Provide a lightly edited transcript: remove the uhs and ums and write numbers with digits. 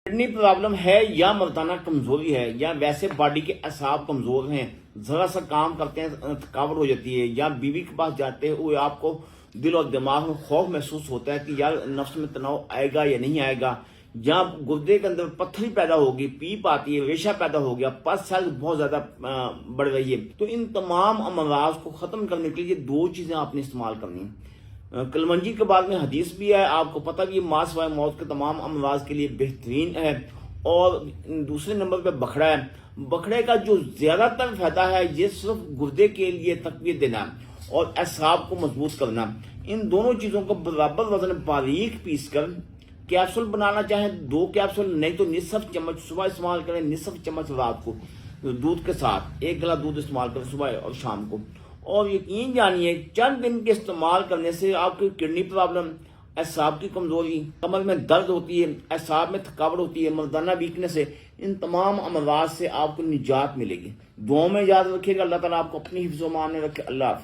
Kidney problem ہے یا مردانہ کمزوری ہے یا ویسے باڈی کے اعصاب کمزور ہیں، ذرا سا کام کرتے ہیں تھکاوٹ ہو جاتی ہے، یا بیوی کے پاس جاتے ہوئے آپ کو دل اور دماغ میں خوف محسوس ہوتا ہے کہ یار نفس میں تناؤ آئے گا یا نہیں آئے گا، یا گردے کے اندر پتھری پیدا ہوگی، پیپ آتی ہے، ریشہ پیدا ہو گیا، پس سائز بہت زیادہ بڑھ رہی ہے، تو ان تمام امراض کو ختم کرنے کے لیے دو چیزیں آپ نے استعمال کرنی ہیں۔ کلمنجی کے بعد میں حدیث بھی ہے، آپ کو پتہ بھی ماں سوائے موت کے تمام امراض کے لیے بہترین ہے، اور دوسرے نمبر پہ بکھڑا ہے۔ بکھڑے کا جو زیادہ تر فائدہ ہے یہ صرف گردے کے لیے تقویت دینا اور اعصاب کو مضبوط کرنا۔ ان دونوں چیزوں کو برابر وزن باریک پیس کر کیپسول بنانا چاہیں 2 کیپسول، نہیں تو نصف چمچ صبح استعمال کریں، نصف چمچ رات کو دودھ کے ساتھ، 1 گلاس دودھ استعمال کریں صبح اور شام کو، اور یقین جانیے چند دن کے استعمال کرنے سے آپ کی کڈنی پرابلم، اعصاب کی کمزوری، کمر میں درد ہوتی ہے، اعصاب میں تھکاوٹ ہوتی ہے، مردانہ ویکنس ہے، ان تمام امراض سے آپ کو نجات ملے گی۔ دعاؤں میں یاد رکھیے گا، اللہ تعالیٰ آپ کو اپنی حفظ و امان میں رکھے۔ اللہ حافظ۔